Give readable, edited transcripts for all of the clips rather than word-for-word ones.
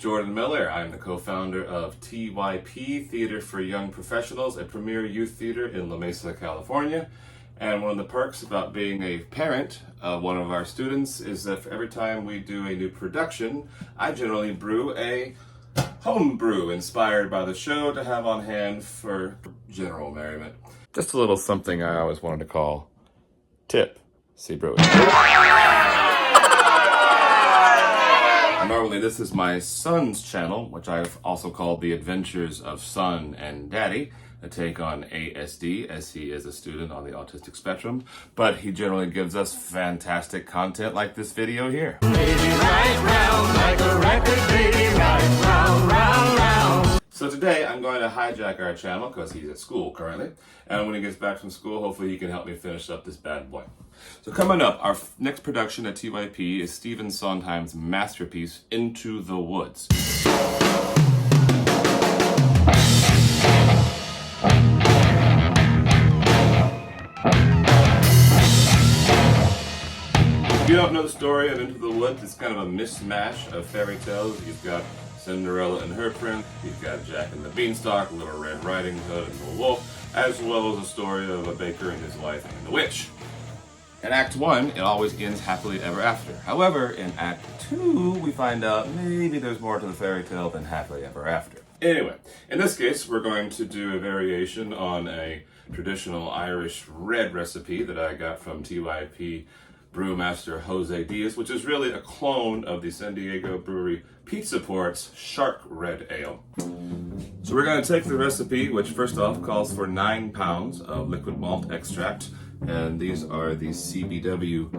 Jordan Miller. I'm the co-founder of TYP, Theater for Young Professionals, a premier youth theater in La Mesa, California. And one of the perks about being a parent of one of our students is that for every time we do a new production, I generally brew a home brew inspired by the show to have on hand for general merriment. Just a little something I always wanted to call TYPsy Brews. Normally this is my son's channel, which I've also called The Adventures of Son and Daddy, a take on ASD, as he is a student on the autistic spectrum, but he generally gives us fantastic content like this video here. So today I'm going to hijack our channel because he's at school currently, and when he gets back from school, hopefully he can help me finish up this bad boy. So coming up, our next production at TYP is Stephen Sondheim's masterpiece, Into the Woods. If you don't know the story of Into the Woods, it's kind of a mishmash of fairy tales. You've got Cinderella and her prince, you've got Jack and the Beanstalk, Little Red Riding Hood and the Wolf, as well as a story of a baker and his wife and the witch. In Act 1, it always ends happily ever after. However, in Act 2, we find out maybe there's more to the fairy tale than happily ever after. Anyway, in this case, we're going to do a variation on a traditional Irish red recipe that I got from TYP brewmaster Jose Diaz, which is really a clone of the San Diego brewery Pizza Port's Shark Red Ale. So we're going to take the recipe, which first off calls for 9 pounds of liquid malt extract, and these are the CBW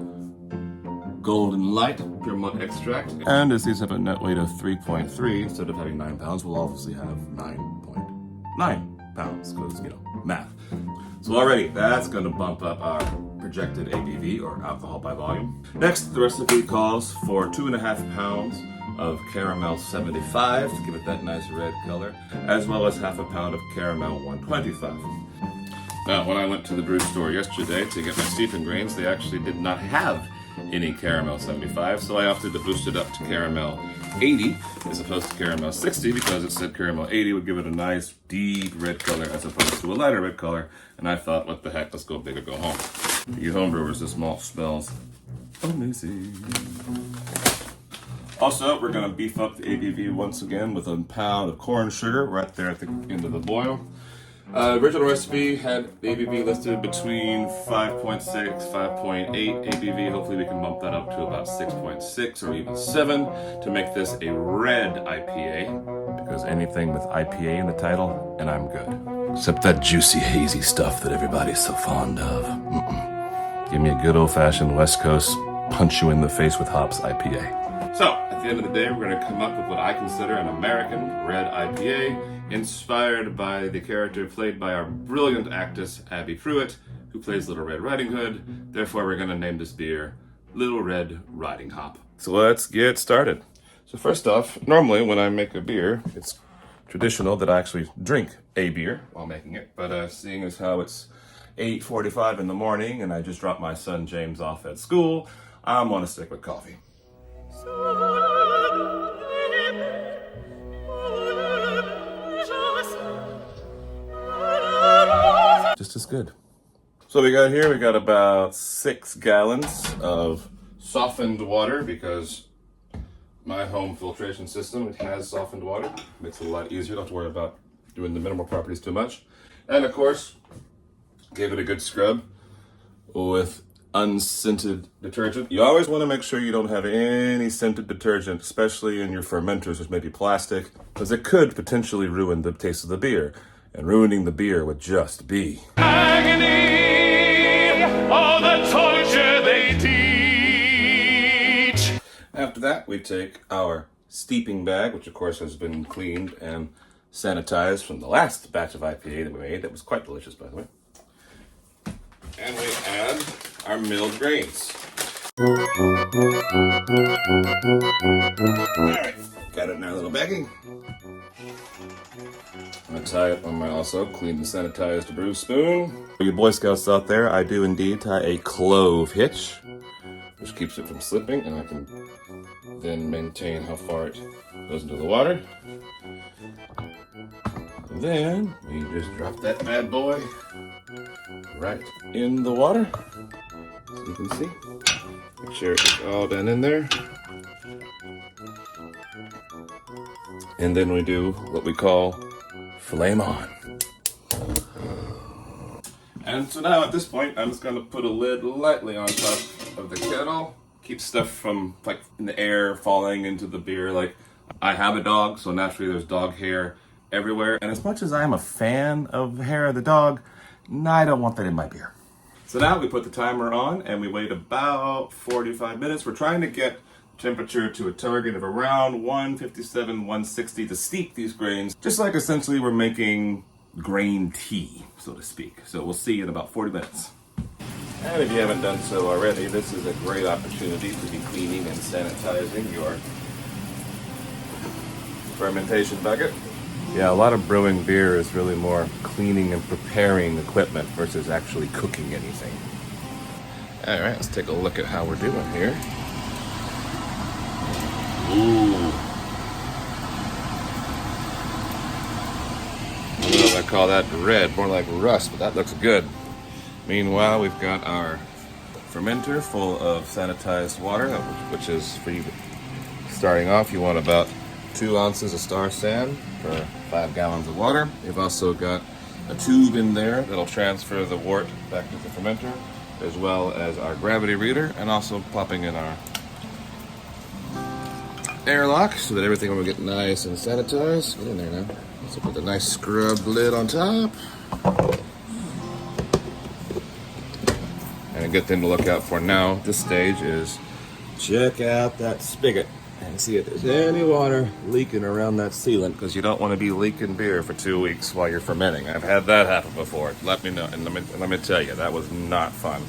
Golden Light Pure Malt Extract. And as these have a net weight of 3.3, instead of having 9 pounds, we'll obviously have 9.9 pounds, because, you know, math. So already, that's going to bump up our projected ABV, or alcohol by volume. Next, the recipe calls for 2.5 pounds of caramel 75 to give it that nice red color, as well as half a pound of caramel 125. Now, when I went to the brew store yesterday to get my steeping grains, they actually did not have any caramel 75, so I opted to boost it up to caramel 80 as opposed to caramel 60, because it said caramel 80 would give it a nice deep red color as opposed to a lighter red color, and I thought, what the heck, let's go big or go home. For you homebrewers, this malt smells amazing. Also, we're going to beef up the ABV once again with a pound of corn sugar right there at the end of the boil. Original recipe had ABV listed between 5.6, 5.8 ABV. Hopefully we can bump that up to about 6.6 or even 7 to make this a red IPA, because anything with IPA in the title, and I'm good. Except that juicy, hazy stuff that everybody's so fond of. Give me a good old-fashioned West Coast, punch you in the face with hops IPA. So, at the end of the day, we're going to come up with what I consider an American red IPA, inspired by the character played by our brilliant actress, Abby Pruitt, who plays Little Red Riding Hood. Therefore, we're going to name this beer Little Red Riding Hop. So let's get started. So first off, normally when I make a beer, it's traditional that I actually drink a beer while making it. But seeing as how it's 8:45 in the morning and I just dropped my son James off at school, I'm going to stick with coffee. Just as good. So we got about 6 gallons of softened water, because my home filtration system, it has softened water. Makes it a lot easier, don't have to worry about doing the mineral properties too much. And of course, give it a good scrub with unscented detergent. You always want to make sure you don't have any scented detergent, especially in your fermenters, which may be plastic, because it could potentially ruin the taste of the beer. And ruining the beer would just be agony, all the torture they teach. After that, we take our steeping bag, which of course has been cleaned and sanitized from the last batch of IPA that we made. That was quite delicious, by the way. And we add our milled grains. Alright, got it in our little baggie. I'm gonna tie it on my also clean and sanitized brew spoon. For you Boy Scouts out there, I do indeed tie a clove hitch, which keeps it from slipping, and I can then maintain how far it goes into the water. And then we just drop that bad boy right in the water. So you can see. Make sure it's all done in there. And then we do what we call flame on. And so now at this point, I'm just going to put a lid lightly on top of the kettle. Keep stuff from, like, in the air falling into the beer. Like, I have a dog, so naturally there's dog hair everywhere. And as much as I'm a fan of the hair of the dog, I don't want that in my beer. So now we put the timer on and we wait about 45 minutes. We're trying to get temperature to a target of around 157, 160 to steep these grains, just like essentially we're making grain tea, so to speak. So we'll see in about 40 minutes. And if you haven't done so already, this is a great opportunity to be cleaning and sanitizing your fermentation bucket. Yeah, a lot of brewing beer is really more cleaning and preparing equipment versus actually cooking anything. All right, let's take a look at how we're doing here. Ooh. I don't know if I call that red, more like rust, but that looks good. Meanwhile, we've got our fermenter full of sanitized water, which is for you. Starting off, you want about 2 ounces of star sand for 5 gallons of water. We've also got a tube in there that'll transfer the wort back to the fermenter, as well as our gravity reader, and also popping in our airlock so that everything will get nice and sanitized. Get in there now. Let's put the nice scrubbed lid on top. And a good thing to look out for now at this stage is check out that spigot and see if there's any water leaking around that sealant, because you don't want to be leaking beer for 2 weeks while you're fermenting. I've had that happen before. Let me know, and let me tell you, that was not fun.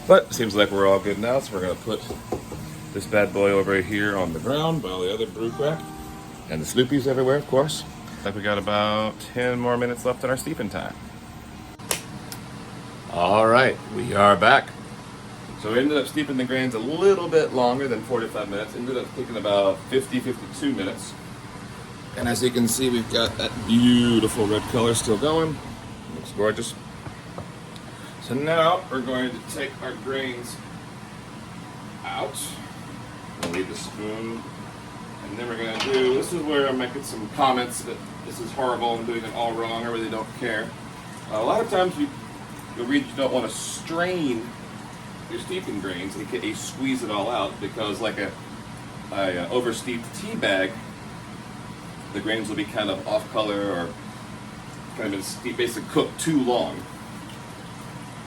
But it seems like we're all good now, so we're going to put this bad boy over here on the ground by all the other brew crack and the Sloopies everywhere, of course. Looks like we got about 10 more minutes left in our steeping time. All right, we are back. So we ended up steeping the grains a little bit longer than 45 minutes. Ended up taking about 52 minutes. And as you can see, we've got that beautiful red color still going. Looks gorgeous. So now we're going to take our grains out. We'll leave the spoon. And then we're going to do, this is where I'm making some comments that this is horrible, I'm doing it all wrong, I really don't care. A lot of times you'll read you don't want to strain your steeping grains, aka squeeze it all out, because like a oversteeped tea bag, the grains will be kind of off color or kind of basically cooked too long.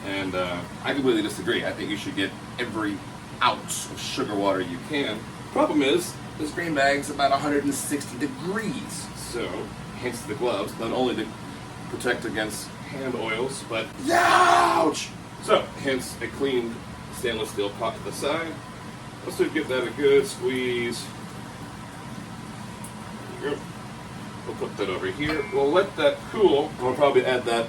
And I completely disagree. I think you should get every ounce of sugar water you can. Problem is, this grain bag's about 160 degrees, so hence the gloves, not only to protect against hand oils, but ouch! So, hence a clean stainless steel pot to the side. Also give that a good squeeze. There you go. We'll put that over here. We'll let that cool, and we'll probably add that,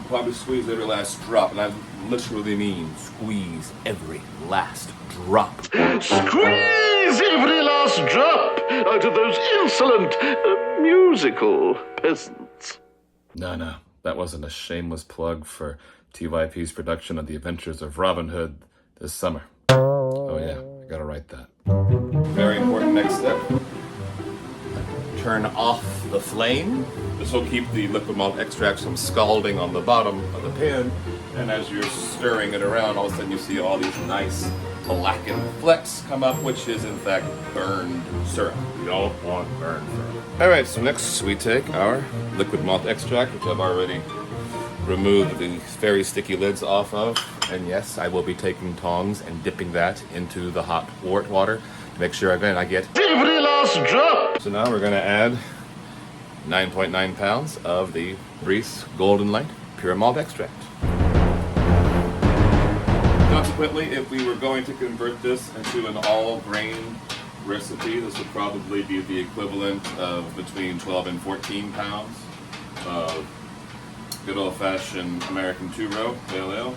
probably squeeze every last drop, and I literally mean squeeze every last drop. Squeeze every last drop out of those insolent musical peasants. No, that wasn't a shameless plug for TYP's production of The Adventures of Robin Hood this summer. Oh yeah, I gotta write that. Very important next step. Turn off the flame. This will keep the liquid malt extracts from scalding on the bottom of the pan. And as you're stirring it around, all of a sudden you see all these nice blackened flecks come up, which is in fact burned syrup. You don't want burned syrup. Alright, so next we take our liquid malt extract, which I've already removed the very sticky lids off of. And yes, I will be taking tongs and dipping that into the hot wort water to make sure again I get every last drop. So now we're going to add 9.9 pounds of the Reese Golden Light Pure Malt Extract. Consequently, if we were going to convert this into an all-grain recipe, this would probably be the equivalent of between 12 and 14 pounds of good old-fashioned American 2-row pale ale.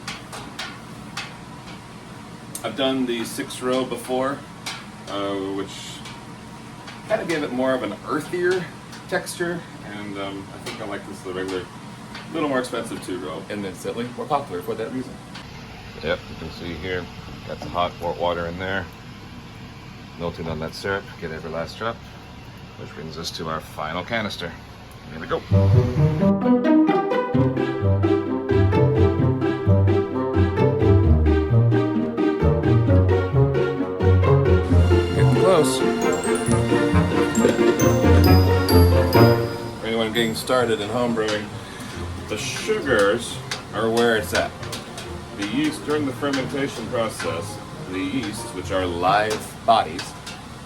I've done the 6-row before, which kind of gave it more of an earthier texture, and I think I like this the regular, a little more expensive 2-row, and then certainly more popular for that reason. Yep, you can see here, got the hot water in there, melting on that syrup, get every last drop, which brings us to our final canister. Here we go. Getting close. For anyone getting started in homebrewing, the sugars are where it's at. The yeast, during the fermentation process, the yeast, which are live bodies,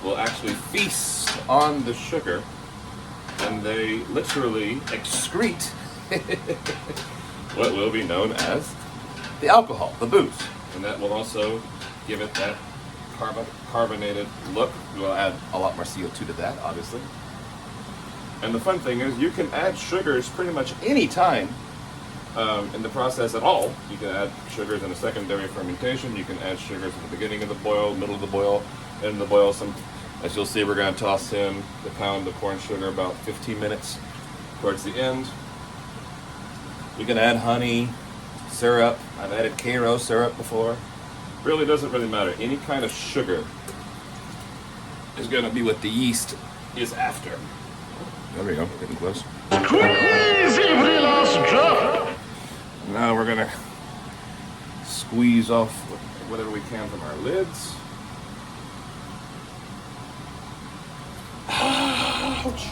will actually feast on the sugar, and they literally excrete what will be known as the alcohol, the booze. And that will also give it that carbonated look. We'll add a lot more CO2 to that, obviously. And the fun thing is, you can add sugars pretty much any time in the process at all. You can add sugars in a secondary fermentation. You can add sugars at the beginning of the boil, middle of the boil, end of the boil. As you'll see, we're going to toss in the pound of corn sugar about 15 minutes towards the end. You can add honey, syrup. I've added Karo syrup before. Really doesn't really matter. Any kind of sugar is going to be what the yeast is after. There we go, getting close. Squeeze every last drop. Now we're gonna squeeze off whatever we can from our lids. Ouch!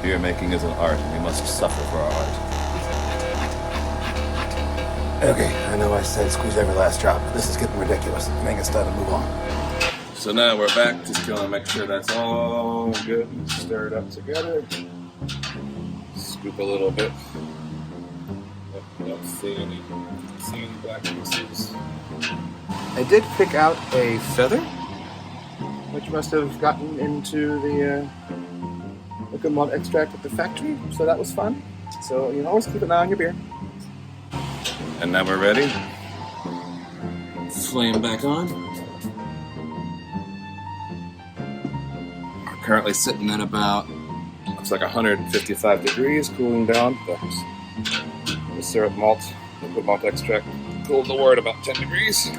Beer making is an art, and we must suffer for our art. Okay, I know I said squeeze every last drop, but this is getting ridiculous. Make it start to move on. So now we're back, just gonna make sure that's all good and stir it up together. Scoop a little bit. Don't see any black pieces. I did pick out a feather, which must have gotten into the liquid malt extract at the factory, so that was fun. So you always keep an eye on your beer. And now we're ready. Flame back on. We're currently sitting at about, looks like 155 degrees, cooling down. The syrup malt, liquid malt extract cooled the wort about 10 degrees.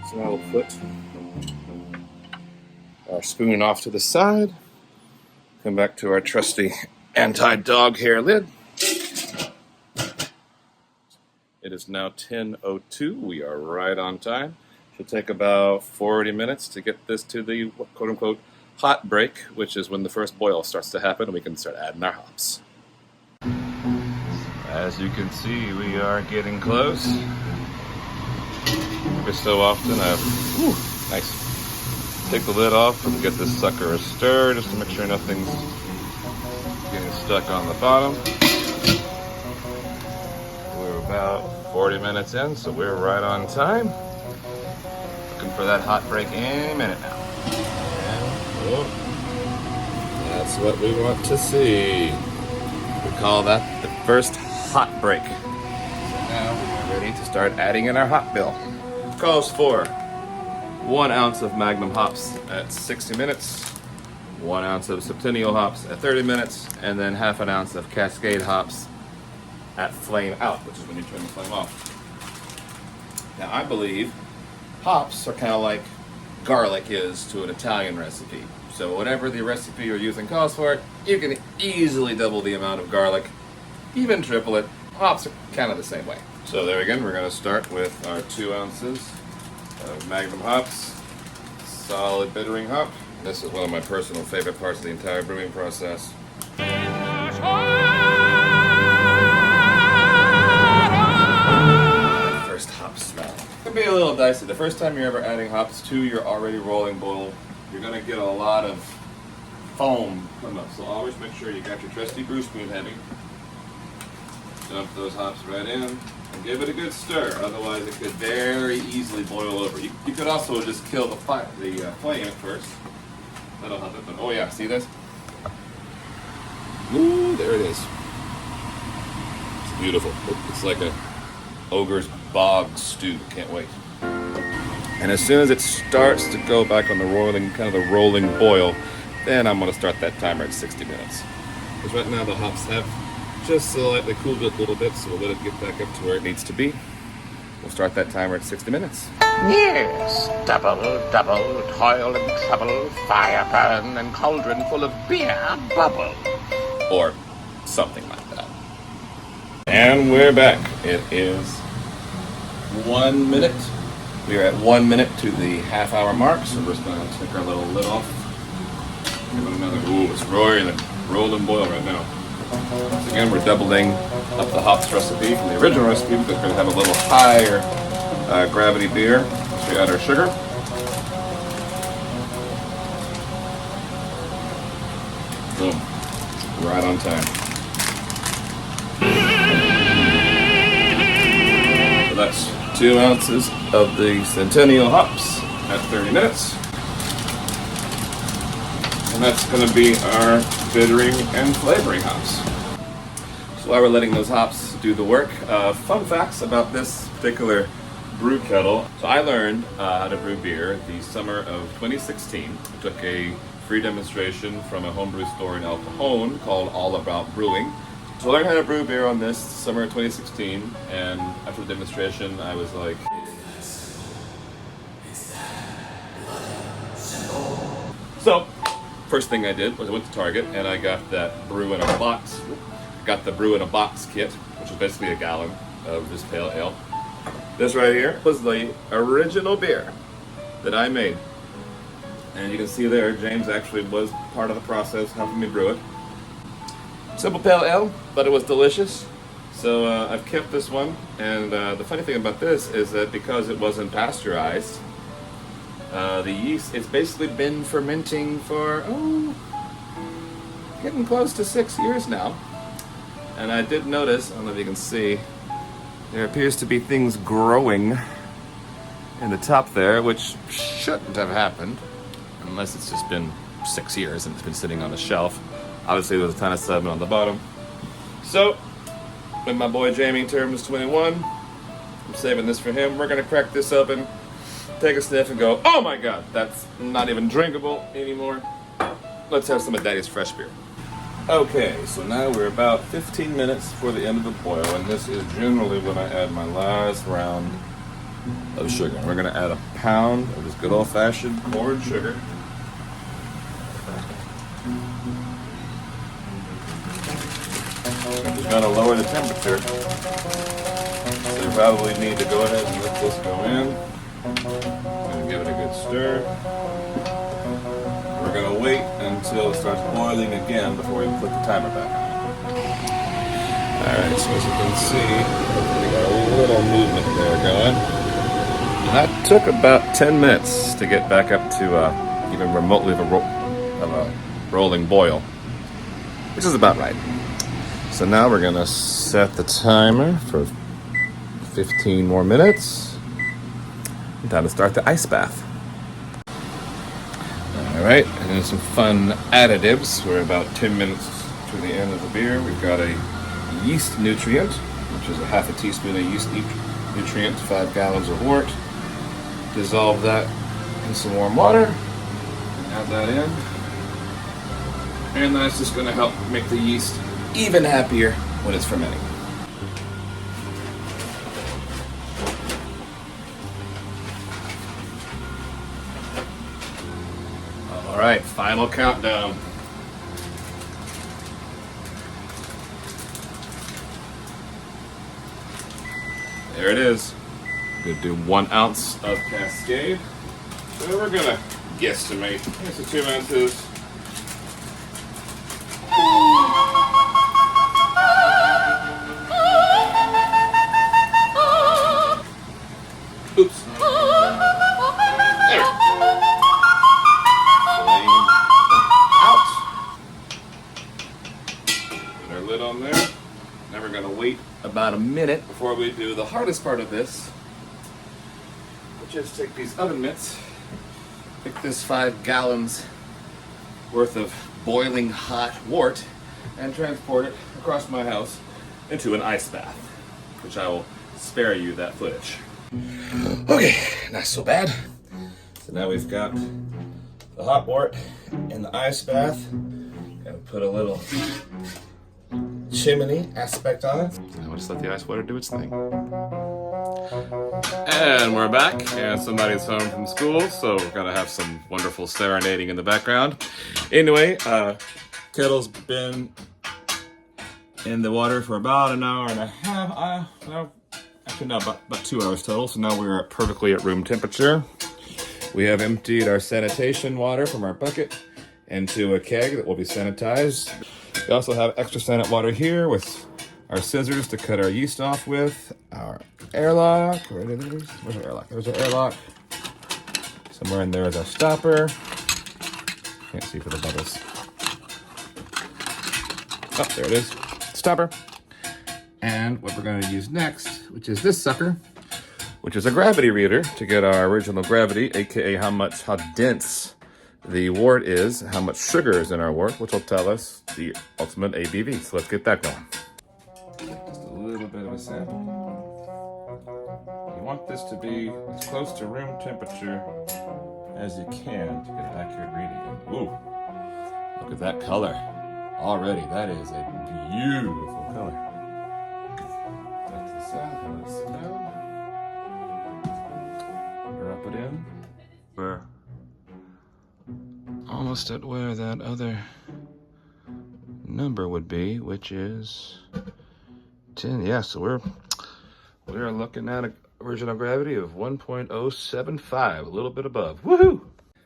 So now we'll put our spoon off to the side. Come back to our trusty anti-dog hair lid. It is now 10:02. We are right on time. Should take about 40 minutes to get this to the quote-unquote hot break, which is when the first boil starts to happen and we can start adding our hops. As you can see, we are getting close. Every so often nice. Take the lid off and get this sucker a stir just to make sure nothing's getting stuck on the bottom. We're about 40 minutes in, so we're right on time. Looking for that hot break any minute now. And, that's what we want to see. We call that the first hot break. So now we're ready to start adding in our hop bill. It calls for 1 ounce of Magnum hops at 60 minutes, 1 ounce of Centennial hops at 30 minutes, and then half an ounce of Cascade hops at flame out, which is when you turn the flame off. Now I believe hops are kind of like garlic is to an Italian recipe. So whatever the recipe you're using calls for, you can easily double the amount of garlic, even triple it. Hops are kind of the same way. So there again, we're going to start with our 2 ounces of Magnum hops, solid bittering hop. This is one of my personal favorite parts of the entire brewing process. First hop smell. It can be a little dicey. The first time you're ever adding hops to your already rolling boil, you're going to get a lot of foam come up. So always make sure you got your trusty brew spoon heavy. Dump those hops right in and give it a good stir. Otherwise, it could very easily boil over. You could also just kill the flame at first. That'll help it. But oh yeah, see this? Ooh, there it is. It's beautiful. It's like a ogre's bog stew. Can't wait. And as soon as it starts to go back on the rolling boil, then I'm gonna start that timer at 60 minutes. Because right now the hops have just slightly cooled it a little bit, so we'll let it get back up to where it needs to be. We'll start that timer at 60 minutes. Yes, double, toil and trouble, fire burn and cauldron full of beer bubble. Or something like that. And we're back. It is 1 minute. We are at 1 minute to the half-hour mark, so we're just going to take our little lid off. Give it another. Ooh, it's rolling boil right now. So again, we're doubling up the hops recipe from the original recipe because we're going to have a little higher gravity beer. So we add our sugar. Boom. Right on time. So that's 2 ounces of the Centennial hops at 30 minutes. And that's going to be our bittering and flavoring hops. So while we're letting those hops do the work, fun facts about this particular brew kettle. So I learned how to brew beer the summer of 2016. I took a free demonstration from a homebrew store in El Cajon called All About Brewing. So I learned how to brew beer on this summer of 2016, and after the demonstration I was like, so first thing I did was I went to Target and I got that brew in a box. Got the brew in a box kit, which is basically a gallon of this pale ale. This right here was the original beer that I made. And you can see there, James actually was part of the process, helping me brew it. Simple pale ale, but it was delicious. So I've kept this one. And the funny thing about this is that because it wasn't pasteurized, the yeast, it's basically been fermenting for, getting close to 6 years now. And I did notice, I don't know if you can see, there appears to be things growing in the top there, which shouldn't have happened, unless it's just been 6 years and it's been sitting on a shelf. Obviously there's a ton of sediment on the bottom. So, when my boy Jamie turns 21, I'm saving this for him. We're gonna crack this open, take a sniff and go, oh my god, that's not even drinkable anymore. Let's have some of Daddy's fresh beer. Okay, so now we're about 15 minutes before the end of the boil, and this is generally when I add my last round of sugar. We're going to add a pound of this good old-fashioned corn sugar. I'm just going to lower the temperature, so you probably need to go ahead and let this go in. And give it a good stir. We're going to wait until it starts boiling again before we put the timer back on. Alright, so as you can see, we got a little movement there going. That took about 10 minutes to get back up to even remotely of a rolling boil, which is about right. So now we're going to set the timer for 15 more minutes. Time to start the ice bath. Alright, and then some fun additives. We're about 10 minutes to the end of the beer. We've got a yeast nutrient, which is a half a teaspoon of yeast nutrient, 5 gallons of wort. Dissolve that in some warm water. Add that in. And that's just going to help make the yeast even happier when it's fermenting. Alright, final countdown. There it is. I'm going to do 1 ounce of Cascade. So we're going to guesstimate. Here's the 2 ounces. Oops. There. Flame out. Put our lid on there. Now we're going to wait about a minute before we do the hardest part of this, which is take these oven mitts, pick this 5 gallons worth of boiling hot wort, and transport it across my house into an ice bath, which I will spare you that footage. Okay, not so bad. So now we've got the hot wort in the ice bath. Gonna put a little chimney aspect on it. Now we'll just let the ice water do its thing. And we're back, and somebody's home from school, so we're gonna have some wonderful serenading in the background. Anyway, kettle's been in the water for about an hour and a half. Actually, no, about 2 hours total. So now we're perfectly at room temperature. We have emptied our sanitation water from our bucket into a keg that will be sanitized. We also have extra sanit water here with our scissors to cut our yeast off with, our airlock. Where it is? Where's our airlock? There's our airlock. Somewhere in there is our stopper. Can't see for the bubbles. Oh, there it is. Stopper. And what we're going to use next, which is this sucker, which is a gravity reader to get our original gravity, aka how dense the wort is, how much sugar is in our wort, which will tell us the ultimate ABV. So let's get that going. Just a little bit of a sample. You want this to be as close to room temperature as you can to get an accurate reading. Ooh, look at that color. Already, that is a beautiful color. Back to the south, and let's sit down. Drop it in. We're almost at where that other number would be, which is 10. Yeah, so we're looking at an original gravity of 1.075, a little bit above. Woohoo!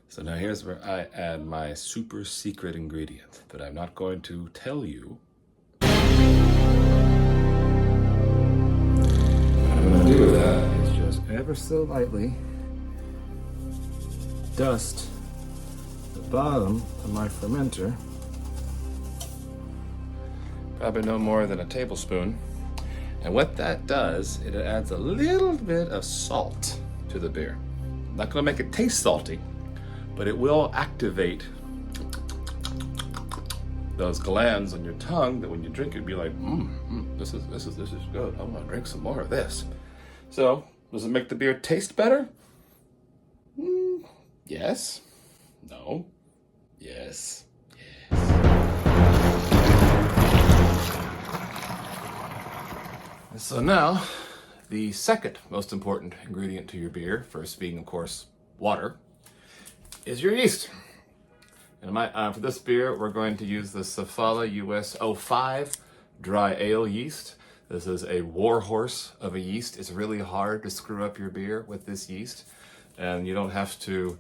So now here's where I add my super secret ingredient that I'm not going to tell you. What I'm going to do with that is just ever so lightly dust the bottom of my fermenter. Probably no more than a tablespoon. And what that does, it adds a little bit of salt to the beer. Not going to make it taste salty, but it will activate those glands on your tongue that when you drink it, you'll be like, this is good. I want to drink some more of this. So, does it make the beer taste better? Yes. No. Yes. So now, the second most important ingredient to your beer, first being, of course, water, is your yeast. And for this beer, we're going to use the Safala US 05 dry ale yeast. This is a warhorse of a yeast. It's really hard to screw up your beer with this yeast. And you don't have to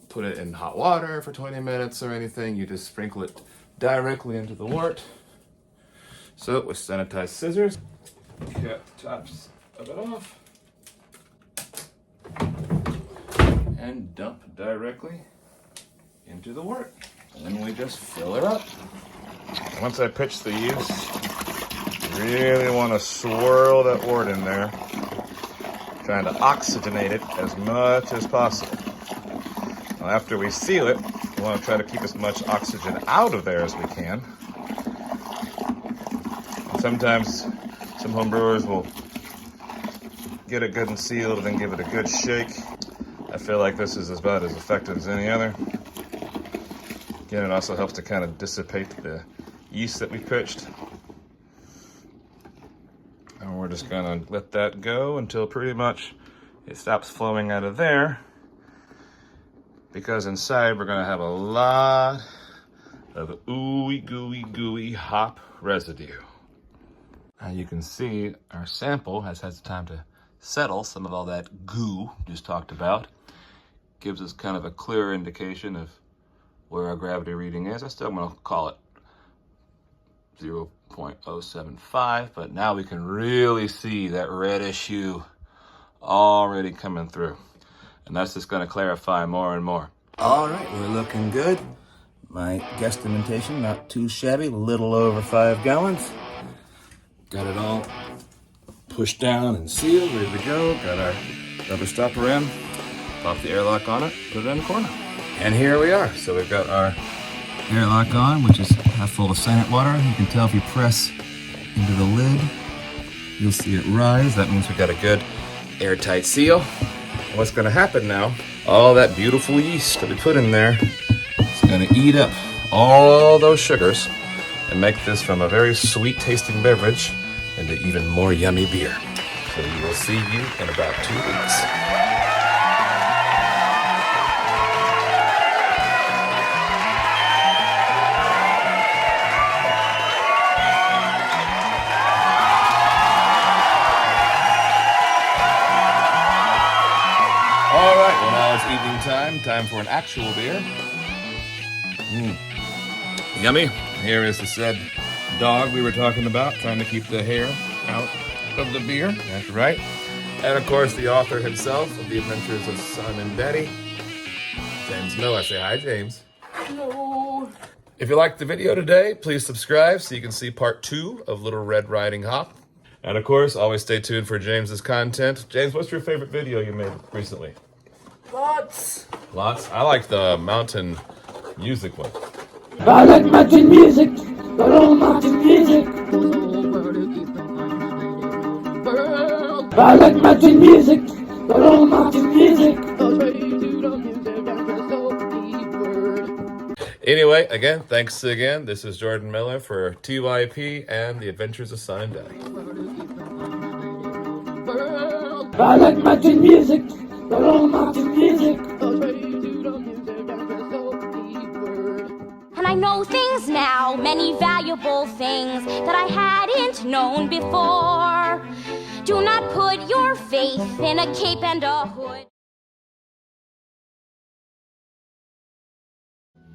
put it in hot water for 20 minutes or anything. You just sprinkle it directly into the wort. So with sanitized scissors, cut the tops of it off and dump directly into the wort. And then we just fill it up. Once I pitch the yeast, you really want to swirl that wort in there, trying to oxygenate it as much as possible. Now, after we seal it, we want to try to keep as much oxygen out of there as we can. And sometimes some home brewers will get it good and sealed and then give it a good shake. I feel like this is about as effective as any other. Again, it also helps to kind of dissipate the yeast that we pitched. And we're just gonna let that go until pretty much it stops flowing out of there. Because inside we're gonna have a lot of ooey gooey hop residue. Now you can see our sample has had time to settle some of all that goo just talked about. Gives us kind of a clearer indication of where our gravity reading is. I still want to call it 0.075, but now we can really see that reddish hue already coming through. And that's just going to clarify more and more. All right, we're looking good. My guesstimation, not too shabby, a little over 5 gallons. Got it all pushed down and sealed, ready to go. Got our rubber stopper in, pop the airlock on it, put it in the corner. And here we are. So we've got our airlock on, which is half full of sanit water. You can tell if you press into the lid, you'll see it rise. That means we've got a good airtight seal. And what's going to happen now, all that beautiful yeast that we put in there is going to eat up all those sugars and make this from a very sweet tasting beverage into even more yummy beer. So we will see you in about 2 weeks. All right, well now it's evening time. Time for an actual beer. Yummy. Here is the said dog we were talking about, trying to keep the hair out of the beer. That's right. And of course, the author himself of The Adventures of Son and Daddy, James Miller. Say hi, James. Hello. If you liked the video today, please subscribe so you can see part 2 of Little Red Riding Hop. And of course, always stay tuned for James's content. James, what's your favorite video you made recently? Lots. Lots? I like the mountain music one. I like mountain music. Oh, mountain music. I like mountain music. Oh, mountain music. Anyway, again, thanks again. This is Jordan Miller for TYP and The Adventures of Son and Daddy. I like mountain music. Oh, mountain music. And I know things now, many valuable things that I hadn't known before. Do not put your faith in a cape and a hood.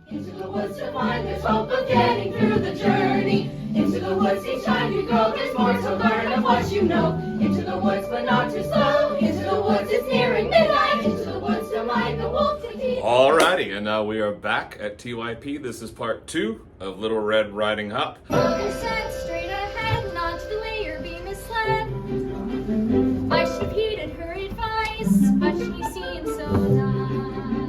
Into the woods to find there's hope of getting through the journey. Into the woods each time you go, there's more to learn of what you know. Into the woods but not too slow. Into the woods it's nearing midnight. Into the woods to mind the wolf to keep. Alrighty, and now we are back at TYP. This is part 2 of Little Red Riding Hop. Mother said straight ahead, not the way you're being misled. I should have heeded her advice, but she seemed so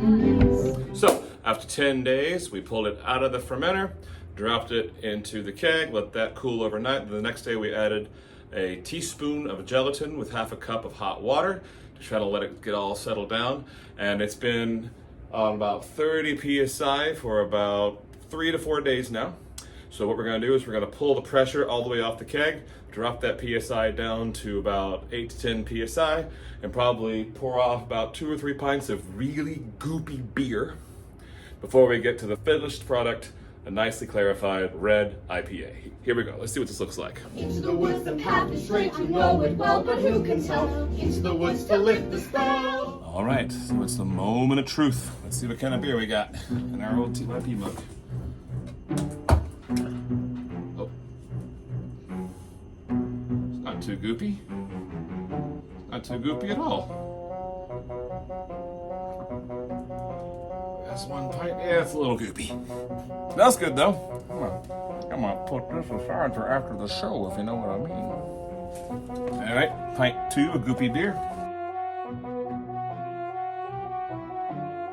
nice. So, after 10 days, we pulled it out of the fermenter, dropped it into the keg, let that cool overnight. The next day we added a teaspoon of gelatin with half a cup of hot water to try to let it get all settled down. And it's been on about 30 psi for about 3 to 4 days now. So what we're gonna do is we're gonna pull the pressure all the way off the keg, drop that PSI down to about 8 to 10 PSI, and probably pour off about 2 or 3 pints of really goopy beer before we get to the finished product, a nicely clarified red IPA. Here we go. Let's see what this looks like. Into the woods the path is straight, you know it well, but who can tell? Into the woods to lift the spell. All right, so it's the moment of truth. Let's see what kind of beer we got in our old TYP mug. Oh. It's not too goopy. It's not too goopy at all. That's 1 pint. Yeah, it's a little goopy. That's good though. I'm gonna put this aside for after the show, if you know what I mean. All right, pint 2 of goopy beer.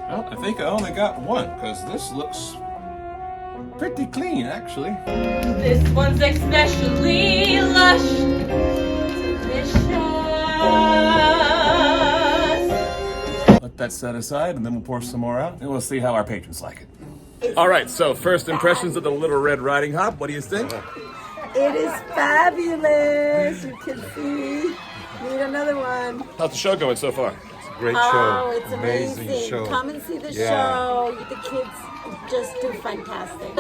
Well, I think I only got 1 because this looks pretty clean, actually. This one's especially lush, delicious. Let that set aside, and then we'll pour some more out, and we'll see how our patrons like it. All right, so first impressions of the Little Red Riding Hop. What do you think? It is fabulous. You can see. Need another one. How's the show going so far? Great Oh, it's amazing. show. Come and see the Yeah. show. The kids just do fantastic.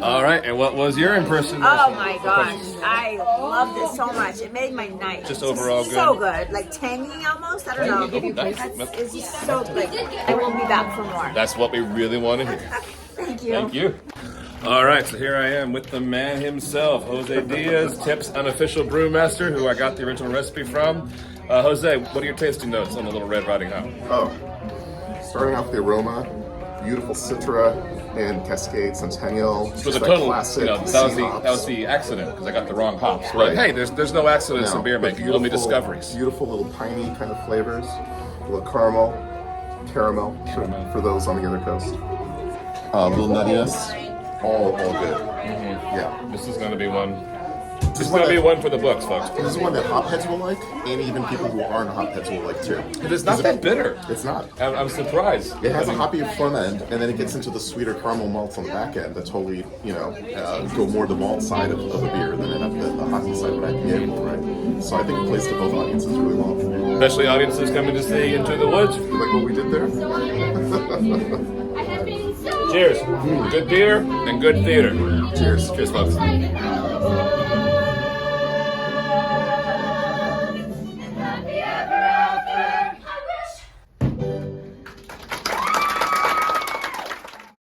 All right, and what was your impression? Oh my gosh, I love this so much. It made my night. Just overall good? So good. Like tangy almost. I don't know. It's just so good. I will be back for more. That's what we really want to hear. Thank you. Thank you. All right, so here I am with the man himself, Jose Diaz, TYP's unofficial brewmaster, who I got the original recipe from. Jose, what are your tasting notes on the Little Red Riding Hop? Oh, starting off with the aroma, beautiful Citra and Cascade Centennial. So the just total, classic that was the accident because I got the wrong hops. But Right. hey, there's no accidents in beer but making, only discoveries. Beautiful little piney kind of flavors, a little caramel for those on the other coast. A little nuttiness, all good. Mm-hmm. Yeah. This is going to be one This is going to be one for the books, folks. This is one that hopheads will like, and even people who aren't hopheads will like too. It's not that bitter. It's not. I'm surprised. It has a hoppy front end, and then it gets into the sweeter caramel malts on the back end that totally, go more the malt side of a beer than the hoppy side of an IPA will, right? So I think it plays to both audiences really well. Especially audiences coming to see Into the Woods. You like what we did there? Cheers. Good beer and good theater. Cheers. Cheers, folks.